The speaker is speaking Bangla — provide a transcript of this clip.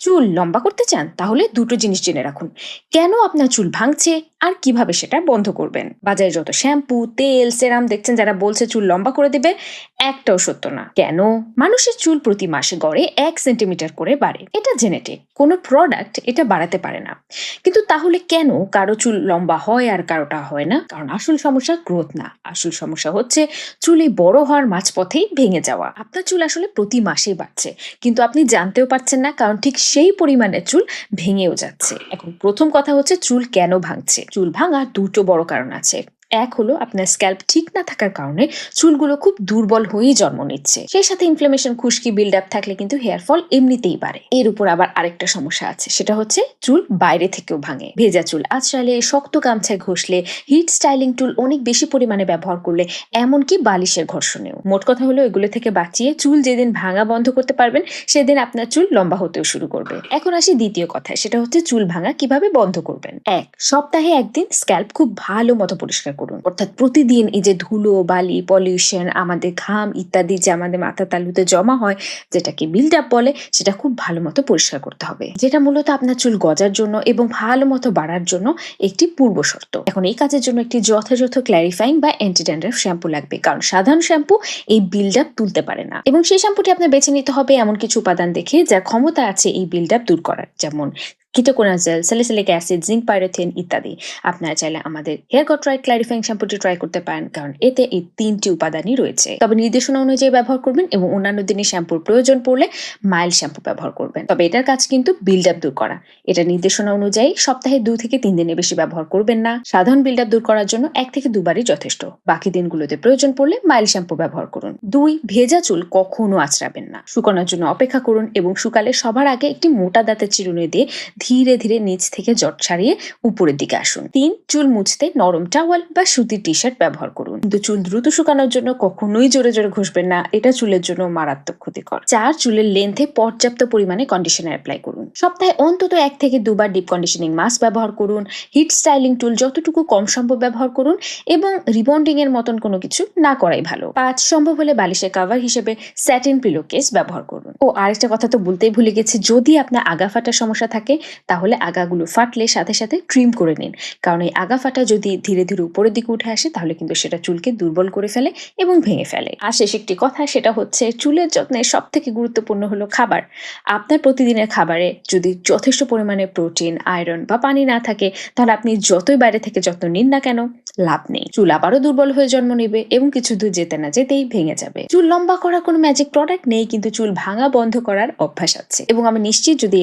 চুল লম্বা করতে চান তাহলে দুটো জিনিস জেনে রাখুন। কেন আপনার চুল ভাঙছে আর কিভাবে সেটা বন্ধ করবেন। বাজারে যত শ্যাম্পু, তেল, সেরাম দেখছেন যারা বলছে চুল লম্বা করে দেবে, একটাও সত্য না। কেন? মানুষের চুল প্রতি মাসে গড়ে 1 সেন্টিমিটার করে বাড়ে, এটা জেনেটিক। কোনো প্রোডাক্ট এটা বাড়াতে পারে না। কিন্তু তাহলে কেন কারো চুল লম্বা হয় আর কারোটা হয় না? কারণ আসল সমস্যা গ্রোথ না, আসল সমস্যা হচ্ছে চুলে বড় হওয়ার মাঝপথেই ভেঙে যাওয়া। আপনার চুল আসলে প্রতি মাসেই বাড়ছে, কিন্তু আপনি জানতেও পারছেন না, কারণ ঠিক সেই পরিমাণে চুল ভেঙেও যাচ্ছে। এখন প্রথম কথা হচ্ছে চুল কেন ভাঙছে। চুল ভাঙার দুটো বড় কারণ আছে। এক হলো আপনার স্ক্যাল্প ঠিক না থাকার কারণে চুলগুলো খুব দুর্বল হয়েই জন্ম নিচ্ছে। সেই সাথে ইনফ্লামেশন, খুশকি, বিল্ড আপ থাকলে কিন্তু হেয়ার ফল এমনিতেই বাড়ে। এর উপর আবার আরেকটা সমস্যা আছে, সেটা হচ্ছে চুল বাইরে থেকেও ভাঙে। ভেজা চুল আঁচড়ালে, শক্ত গামছায় ঘষলে, হিট স্টাইলিং টুল অনেক বেশি পরিমাণে ব্যবহার করলে, এমনকি বালিশের ঘর্ষণেও। মোট কথা হলো এগুলো থেকে বাঁচিয়ে চুল যেদিন ভাঙা বন্ধ করতে পারবেন সেদিন আপনার চুল লম্বা হতেও শুরু করবে। এখন আসি দ্বিতীয় কথায়, সেটা হচ্ছে চুল ভাঙা কিভাবে বন্ধ করবেন। সপ্তাহে একদিন স্ক্যাল্প খুব ভালো মতো পরিষ্কার করুন। অর্থাৎ প্রতিদিন এই যে ধুলো, বালি, পলিউশন, আমাদের ঘাম ইত্যাদি যে আমাদের মাথা তালুতে জমা হয়, যেটাকে বিল্ড আপ বলে, সেটা খুব ভালো মতো পরিষ্কার করতে হবে। যেটা মূলত আপনার চুল গজার জন্য এবং ভালো মতো বাড়ার জন্য একটি পূর্ব শর্ত। এখন এই কাজের জন্য একটি যথাযথ ক্ল্যারিফাইং বা অ্যান্টি ড্যান্ড্রাফ শ্যাম্পু লাগবে, কারণ সাধারণ শ্যাম্পু এই বিল্ড আপ তুলতে পারে না। এবং সেই শ্যাম্পুটি আপনার বেছে নিতে হবে এমন কিছু উপাদান দেখে যার ক্ষমতা আছে এই বিল্ড আপ দূর করার, যেমন কিটোকোনাজল, স্যালিসিলিক অ্যাসিড, জিঙ্ক পাইরোথিন ইত্যাদি। আপনারা চাইলে আমাদের হেয়ার গট্রাইট ক্লারিফাইং শ্যাম্পুটি ট্রাই করতে পারেন, কারণ এতে এই 3টি উপাদানই রয়েছে। তবে নির্দেশনা অনুযায়ী ব্যবহার করবেন এবং অন্যান্য দিনে শ্যাম্পুর প্রয়োজন পড়লে মাইল্ড শ্যাম্পু ব্যবহার করবেন। তবে এটার কাজ কিন্তু বিল্ড আপ দূর করা। এটা নির্দেশনা অনুযায়ী সপ্তাহে 2 থেকে 3 দিনের বেশি ব্যবহার করবেন না। সাধারণ বিল্ড আপ দূর করার জন্য 1 থেকে 2 বারই যথেষ্ট। বাকি দিনগুলোতে প্রয়োজন পড়লে মাইল্ড শ্যাম্পু ব্যবহার করুন। 2, ভেজা চুল কখনো আঁচড়াবেন না। শুকানোর জন্য অপেক্ষা করুন এবং শুকালে সবার আগে একটি মোটা দাঁতের চিরুনি দিয়ে ধীরে ধীরে নিচ থেকে জট ছাড়িয়ে উপরের দিকে আসুন। 3, চুল মুছতে নরম টাওয়াল বা সুতির টি শার্ট ব্যবহার করুন। কিন্তু চুল দ্রুত শুকানোর জন্য কখনোই জোরে জোরে ঘষবেন না, এটা চুলের জন্য মারাত্মক ক্ষতিকর। 4, চুলের লেন্থে পর্যাপ্ত পরিমাণে কন্ডিশনার অ্যাপ্লাই করুন। সপ্তাহে অন্তত 1 থেকে 2 বার ডিপ কন্ডিশনিং মাস্ক ব্যবহার করুন। হিট স্টাইলিং টুল যতটুকু কম সম্ভব ব্যবহার করুন এবং রিবন্ডিং এর মতন কোনো কিছু না করাই ভালো। 5, সম্ভব হলে বালিশের কভার হিসেবে স্যাটিন পিলো কেস ব্যবহার করুন। ও আরেকটা কথা তো বলতেই ভুলে গেছি, যদি আপনার আগা ফাটার সমস্যা থাকে তাহলে আগাগুলো ফাটলে সাথে সাথে ট্রিম করে নিন, কারণ এই আগা ফাটা যদি ধীরে ধীরে উপরের দিকে উঠে আসে তাহলে কিন্তু সেটা চুলকে দুর্বল করে ফেলে এবং ভেঙে ফেলে। আর শেষ একটি কথা, সেটা হচ্ছে চুলের যত্নে সব থেকে গুরুত্বপূর্ণ হলো খাবার। আপনার প্রতিদিনের খাবারে যদি যথেষ্ট পরিমাণে প্রোটিন, আয়রন বা পানি না থাকে, তাহলে আপনি যতই বাইরে থেকে যত্ন নিন না কেন, লাভ নেই। চুল আবারও দুর্বল হয়ে জন্ম নেবে এবং কিছু দূর যেতে না যেতেই ভেঙে যাবে। চুল লম্বা করার কোনো ম্যাজিক প্রোডাক্ট নেই, কিন্তু চুল ভাঙা বন্ধ করার অভ্যাস আছে এবং আমি নিশ্চিত যদি